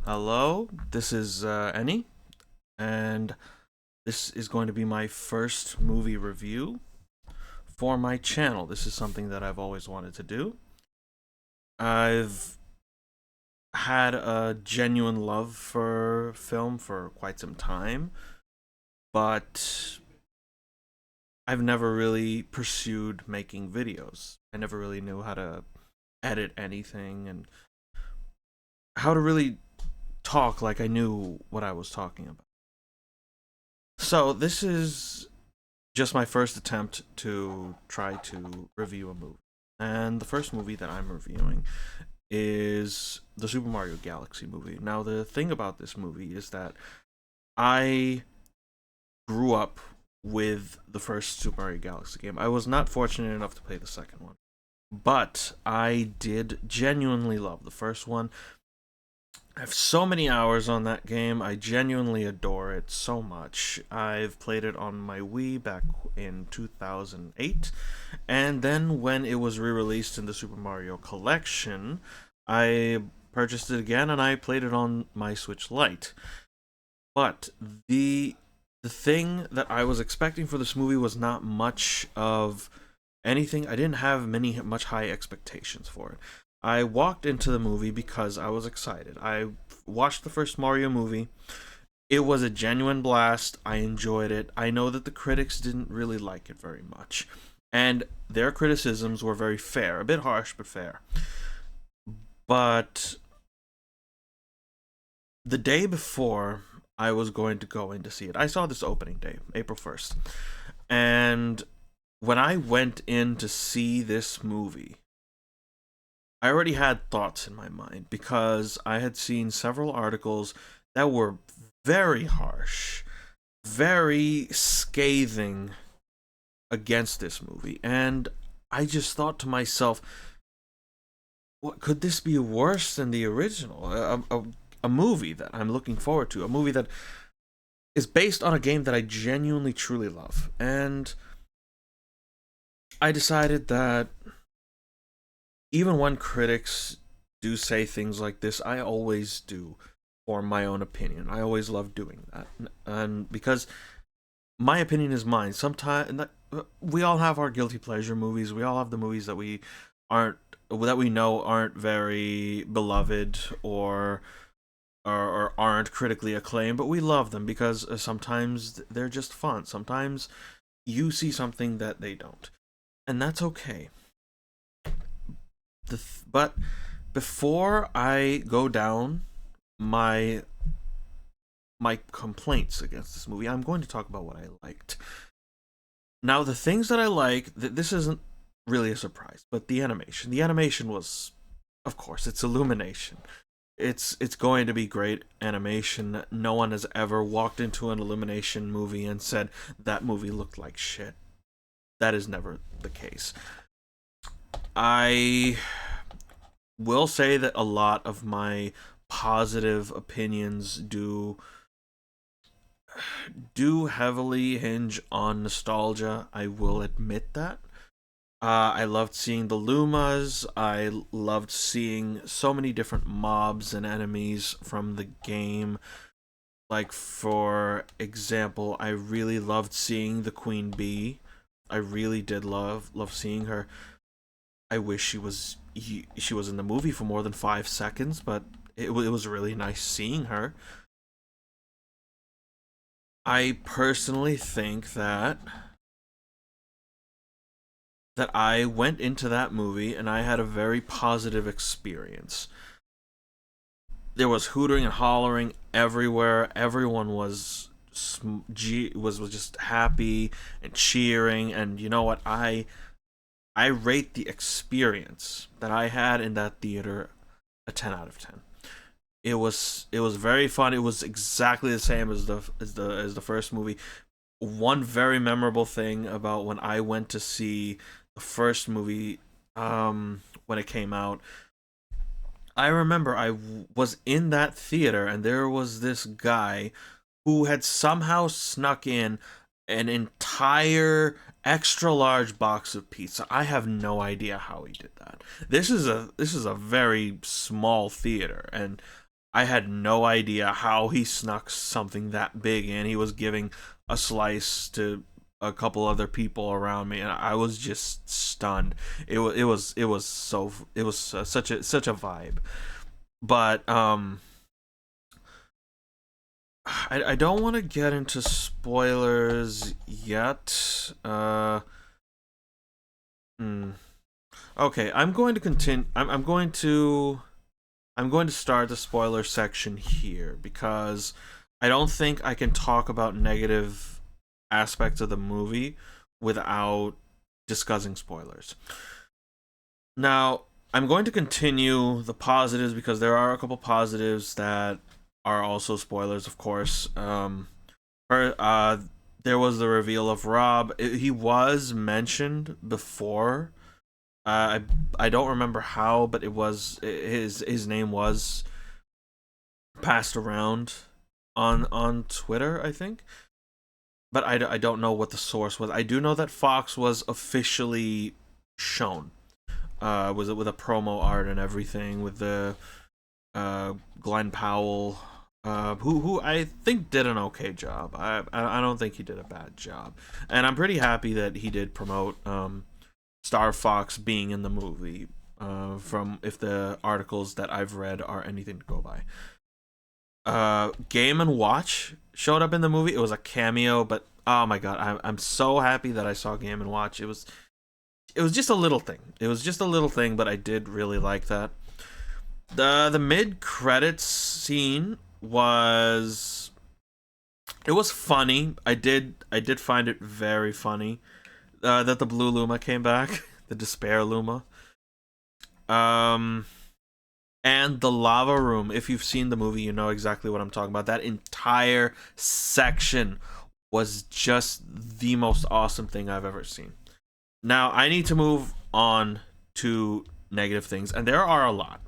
Hello, this is Annie, and this is going to be my first movie review for my channel. This is something that I've always wanted to do. I've had a genuine love for film for quite some time, but I've never really pursued making videos. I never really knew how to edit anything and how to really talk like I knew what I was talking about. So, this is just my first attempt to try to review a movie. And the first movie that I'm reviewing is the Super Mario Galaxy movie. Now, the thing about this movie is that I grew up with the first Super Mario Galaxy game. I was not fortunate enough to play the second one, but I did genuinely love the first one. I have so many hours on that game. I genuinely adore it so much. I've played it on my Wii back in 2008, and then when it was re-released in the Super Mario Collection, I purchased it again and I played it on my Switch Lite. But the thing that I was expecting for this movie was not much of anything. I didn't have much high expectations for it. I walked into the movie because I was excited. I watched the first Mario movie. It was a genuine blast. I enjoyed it. I know that the critics didn't really like it very much. And their criticisms were very fair, a bit harsh, but fair. But the day before I was going to go in to see it, I saw this opening day, April 1st. And when I went in to see this movie, I already had thoughts in my mind because I had seen several articles that were very harsh, very scathing against this movie. And I just thought to myself, what could this be worse than the original? A movie that I'm looking forward to, a movie that is based on a game that I genuinely truly love. And I decided that even when critics do say things like this, I always do form my own opinion. I always love doing that. And because my opinion is mine. Sometimes we all have our guilty pleasure movies. We all have the movies that aren't we know aren't very beloved or aren't critically acclaimed, but we love them because sometimes they're just fun. Sometimes you see something that they don't, and that's okay. But before I go down my my complaints against this movie, I'm going to talk about what I liked. Now, the things that I like, this isn't really a surprise, but the animation. The animation was, of course, it's Illumination. It's going to be great animation. No one has ever walked into an Illumination movie and said that movie looked like shit. That is never the case. I will say that a lot of my positive opinions do heavily hinge on nostalgia. I will admit that. I loved seeing the Lumas. I loved seeing so many different mobs and enemies from the game. Like, for example, I really loved seeing the Queen Bee. I really did love seeing her. I wish she was in the movie for more than 5 seconds, but it was really nice seeing her. I personally think that I went into that movie and I had a very positive experience. There was hootering and hollering everywhere. Everyone was just happy and cheering, and you know what? I rate the experience that I had in that theater a 10 out of 10. It was very fun. It was exactly the same as the first movie. One very memorable thing about when I went to see the first movie when it came out, I remember was in that theater and there was this guy who had somehow snuck in an entire extra large box of pizza. I have no idea how he did that. This is a very small theater, and I had no idea how he snuck something that big in. He was giving a slice to a couple other people around me, and I was just stunned. It was such a vibe. But I don't want to get into spoilers yet. Hmm. Okay, I'm going to continue. I'm going to start the spoiler section here because I don't think I can talk about negative aspects of the movie without discussing spoilers. Now, I'm going to continue the positives because there are a couple positives that are also spoilers, of course. For, there was the reveal of Rob. He was mentioned before. I don't remember how, but it was his name was passed around on Twitter, I think. But I don't know what the source was. I do know that Fox was officially shown. Was it with a promo art and everything with the Glenn Powell, who I think did an okay job. I don't think he did a bad job, and I'm pretty happy that he did promote Star Fox being in the movie. From if the articles that I've read are anything to go by. Game and Watch showed up in the movie. It was a cameo, but oh my god, I'm so happy that I saw Game and Watch. It was just a little thing. It was just a little thing, but I did really like that. The mid credits scene was it was funny. I did find it very funny that the blue Luma came back, the despair Luma. Um and the lava room. If you've seen the movie, you know exactly what I'm talking about. That entire section was just the most awesome thing I've ever seen. Now, I need to move on to negative things, and there are a lot.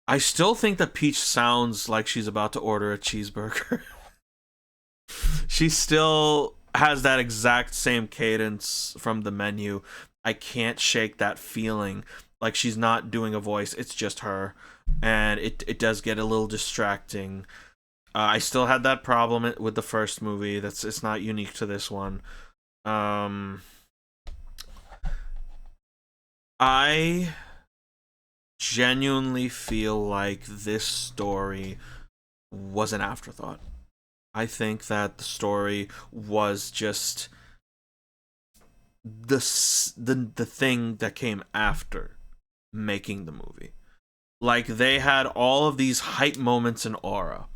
I still think that Peach sounds like she's about to order a cheeseburger. She still has that exact same cadence from the menu. I can't shake that feeling. Like she's not doing a voice, it's just her. And it does get a little distracting. I still had that problem with the first movie. It's not unique to this one. Um, I genuinely feel like this story was an afterthought. I think that the story was just the thing that came after making the movie. Like they had all of these hype moments in Aura,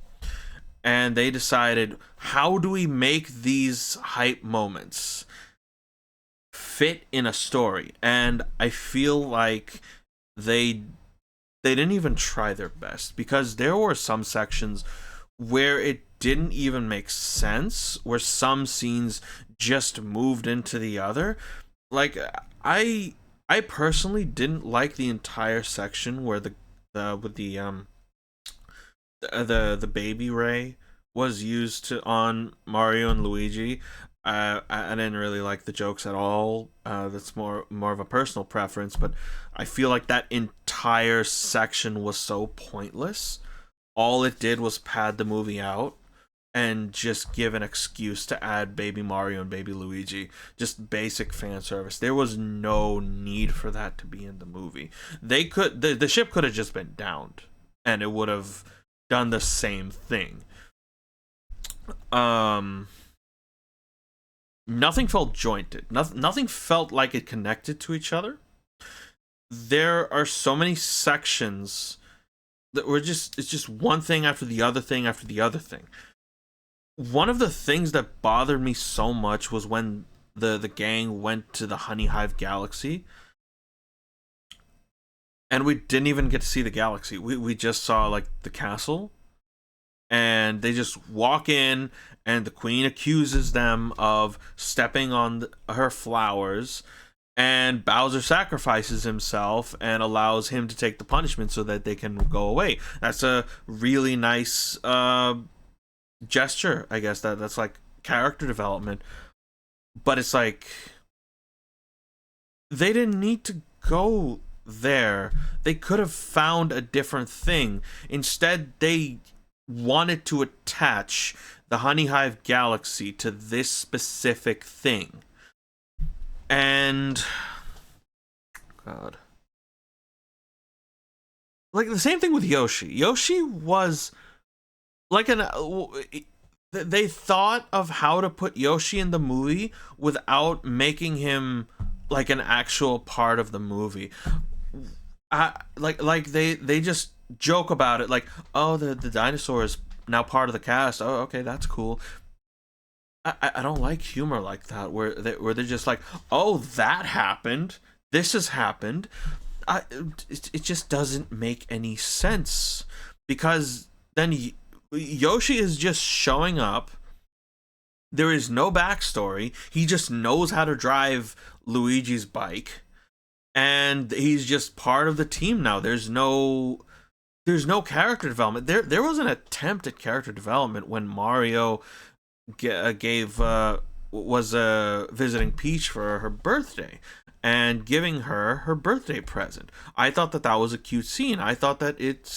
and they decided, how do we make these hype moments fit in a story? And I feel like they they didn't even try their best because there were some sections where it didn't even make sense, where some scenes just moved into the other. Like I personally didn't like the entire section where the with the baby ray was used to on Mario and Luigi. I didn't really like the jokes at all. That's more of a personal preference, but I feel like that entire section was so pointless. All it did was pad the movie out and just give an excuse to add Baby Mario and Baby Luigi. Just basic fan service. There was no need for that to be in the movie. The ship could have just been downed, and it would have done the same thing. Um, Nothing felt jointed. Nothing felt like it connected to each other. There are so many sections that were just it's just one thing after the other thing after the other thing. One of the things that bothered me so much was when the gang went to the Honey Hive Galaxy, and we didn't even get to see the galaxy. We just saw like the castle, and they just walk in, and the queen accuses them of stepping on her flowers, and Bowser sacrifices himself and allows him to take the punishment so that they can go away. That's a really nice gesture, I guess. That's like character development. But it's like they didn't need to go there. They could have found a different thing. Instead, they wanted to attach the Honey Hive Galaxy to this specific thing. And God. Like the same thing with Yoshi. Yoshi was like an they thought of how to put Yoshi in the movie without making him like an actual part of the movie. Like they just joke about it, like, oh, the dinosaur is now part of the cast. Oh, okay, that's cool. I don't like humor like that where they're just like, oh, that happened. This has happened. It just doesn't make any sense, because then Yoshi is just showing up. There is no backstory. He just knows how to drive Luigi's bike, and he's just part of the team now. There's no character development. There was an attempt at character development when Mario gave was visiting Peach for her birthday and giving her birthday present. I thought that was a cute scene. I thought that it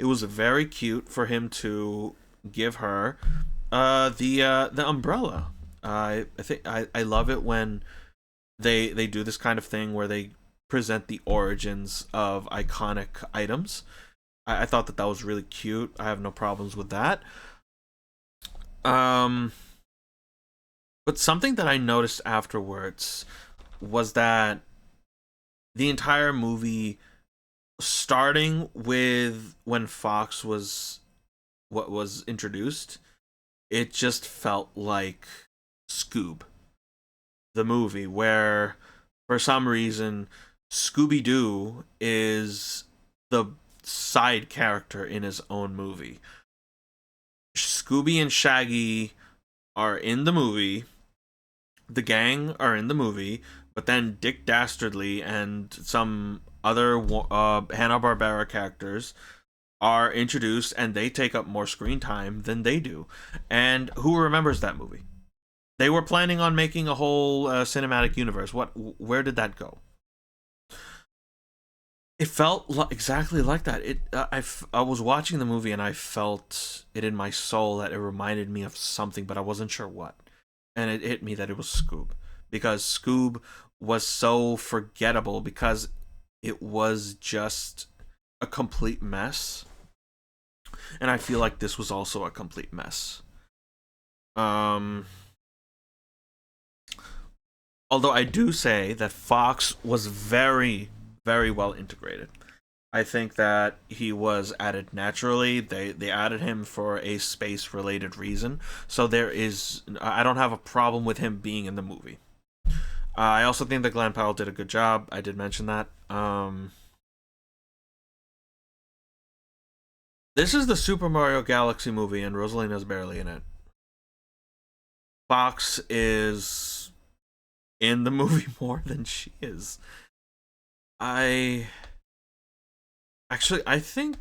was very cute for him to give her the umbrella. I think I love it when they do this kind of thing where they present the origins of iconic items. I thought that was really cute. I have no problems with that. Um, but something that I noticed afterwards was that the entire movie, starting with when Fox was what was introduced, it just felt like Scoob, the movie, where for some reason Scooby Doo is the side character in his own movie. Scooby and Shaggy are in the movie, the gang are in the movie, but then Dick Dastardly and some other Hanna-Barbera characters are introduced, and they take up more screen time than they do. And who remembers that movie? They were planning on making a whole cinematic universe. Where did that go? It felt exactly like that. I was watching the movie and I felt it in my soul that it reminded me of something, but I wasn't sure what. And it hit me that it was Scoob, because Scoob was so forgettable because it was just a complete mess. And I feel like this was also a complete mess. Although I do say that Fox was very, very well integrated. I think that he was added naturally. They added him for a space related reason. So I don't have a problem with him being in the movie. I also think that Glenn Powell did a good job. I did mention that. This is the Super Mario Galaxy movie, and Rosalina's barely in it. Fox is in the movie more than she is. I think.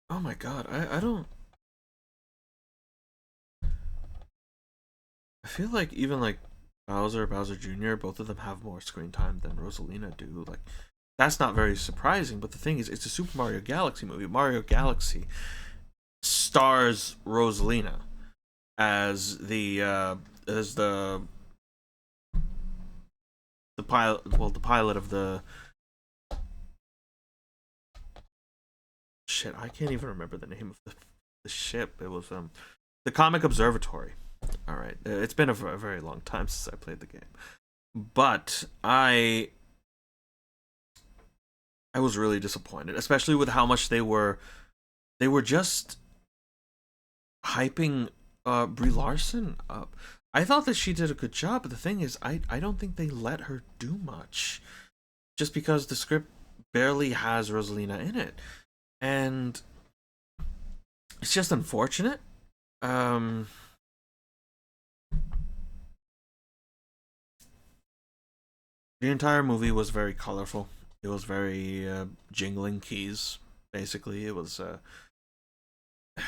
Oh my god, I don't. I feel like even like Bowser Jr., both of them have more screen time than Rosalina do. Like, that's not very surprising, but the thing is, it's a Super Mario Galaxy movie. Mario Galaxy stars Rosalina as the pilot. Well, the pilot of the shit. I can't even remember the name of the ship. It was the Comic Observatory. All right, it's been a very long time since I played the game, but I was really disappointed, especially with how much they were just hyping Brie Larson up. I thought that she did a good job, but the thing is, I don't think they let her do much, just because the script barely has Rosalina in it, and it's just unfortunate. The entire movie was very colorful. It was very jingling keys. Basically, it was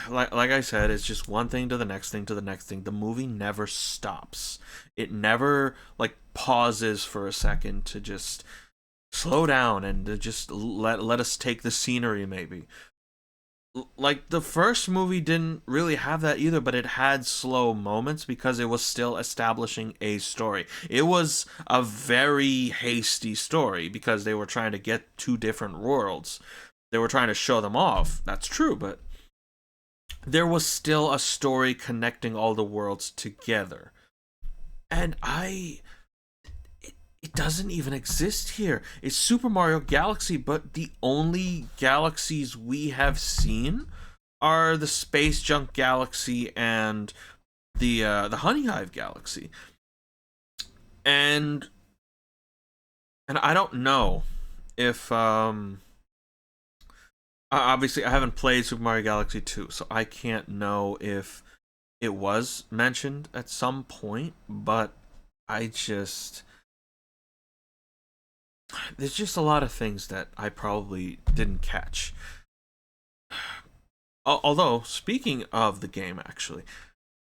like I said, it's just one thing to the next thing to the next thing. The movie never stops. It never like pauses for a second to just slow down and to just let us take the scenery maybe. Like the first movie didn't really have that either, but it had slow moments because it was still establishing a story. It was a very hasty story because they were trying to get two different worlds. They were trying to show them off. That's true, but there was still a story connecting all the worlds together. And it doesn't even exist here. It's Super Mario Galaxy, but the only galaxies we have seen are the Space Junk Galaxy and the Honey Hive Galaxy. And I don't know if obviously I haven't played Super Mario Galaxy 2, so I can't know if it was mentioned at some point, but I just there's just a lot of things that I probably didn't catch. Although, speaking of the game, actually,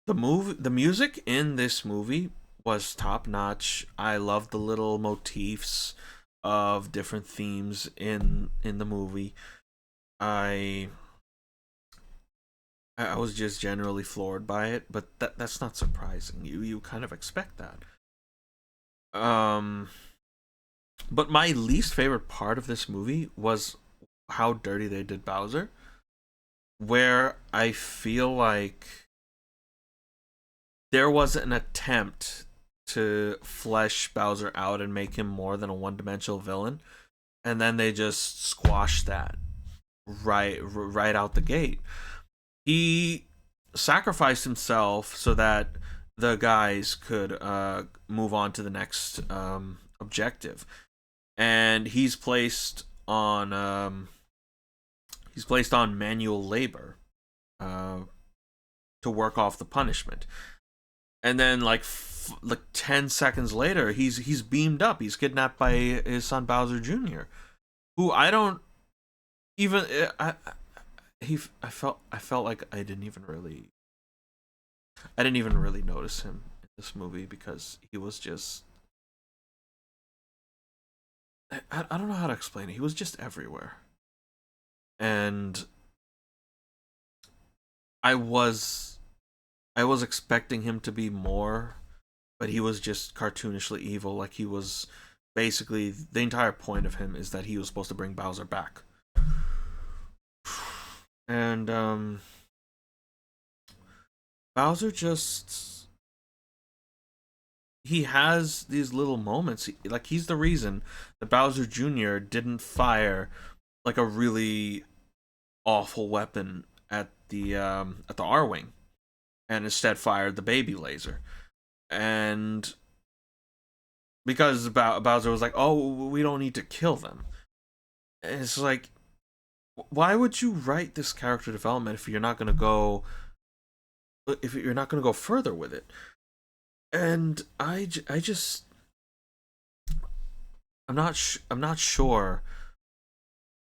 the music in this movie was top notch. I love the little motifs of different themes in the movie. I I was just generally floored by it, but that's not surprising. You kind of expect that. Um, but my least favorite part of this movie was how dirty they did Bowser, where I feel like there was an attempt to flesh Bowser out and make him more than a one-dimensional villain, and then they just squashed that right out the gate. He sacrificed himself so that the guys could move on to the next objective, and he's placed on manual labor uh, to work off the punishment. And then like 10 seconds later, he's beamed up. He's kidnapped by his son Bowser Jr., who I don't even I felt like I didn't even really notice him in this movie because he was just I don't know how to explain it. He was just everywhere, and I was I was expecting him to be more, but he was just cartoonishly evil. Like he was basically the entire point of him is that he was supposed to bring Bowser back, and Bowser just he has these little moments. Like he's the reason that Bowser Jr. didn't fire like a really awful weapon at the R wing, and instead fired the baby laser. And because Bowser was like, "Oh, we don't need to kill them." And it's like, why would you write this character development if you're not gonna go further with it? And I just I'm not sure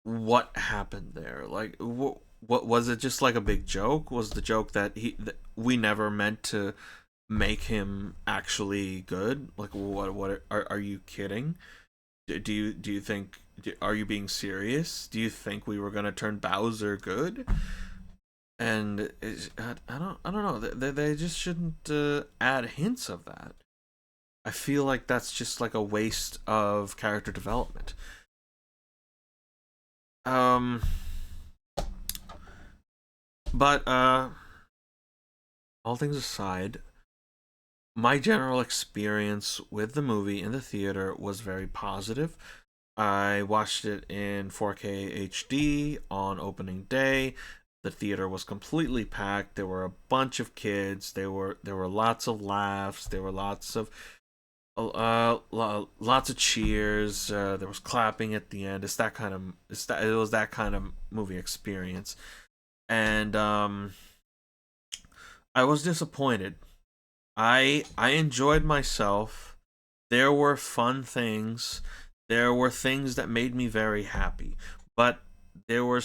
what happened there. Like, what was it? Just like a big joke? Was the joke that we never meant to make him actually good? Like, what are you kidding? Do you think are you being serious? Do you think we were gonna turn Bowser good? And I don't know. They just shouldn't add hints of that. I feel like that's just like a waste of character development. Um, but all things aside, my general experience with the movie in the theater was very positive. I watched it in 4K HD on opening day. The theater was completely packed. There were a bunch of kids. There were lots of laughs. There were lots of cheers. There was clapping at the end. It was that kind of movie experience, and I was disappointed. I enjoyed myself. There were fun things. There were things that made me very happy, but there were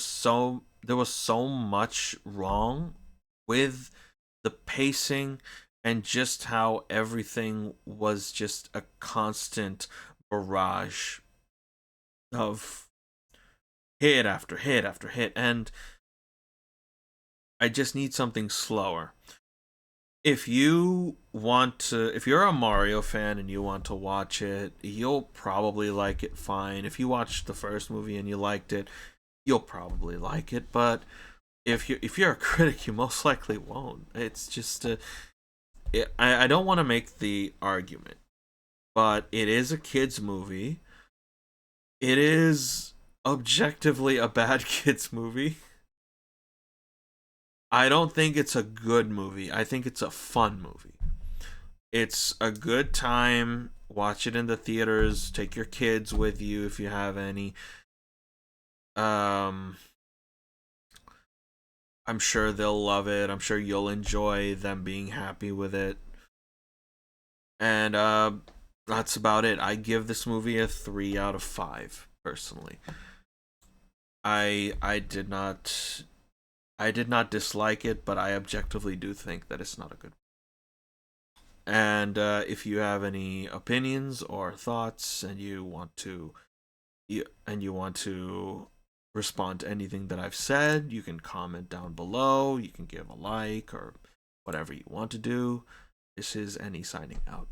there was so much wrong with the pacing and just how everything was just a constant barrage of hit after hit after hit, and I just need something slower. If you're a Mario fan and you want to watch it, you'll probably like it fine. If you watched the first movie and you liked it, you'll probably like it. But if you're a critic, you most likely won't. It's just I don't want to make the argument, but it is a kids movie. It is objectively a bad kids movie. I don't think it's a good movie. I think it's a fun movie. It's a good time. Watch it in the theaters. Take your kids with you if you have any. Um, I'm sure they'll love it. I'm sure you'll enjoy them being happy with it. And that's about it. I give this movie a 3 out of 5 personally. I did not dislike it, but I objectively do think that it's not a good. And if you have any opinions or thoughts, and you want to respond to anything that I've said, you can comment down below. You can give a like or whatever you want to do. This is Any signing out.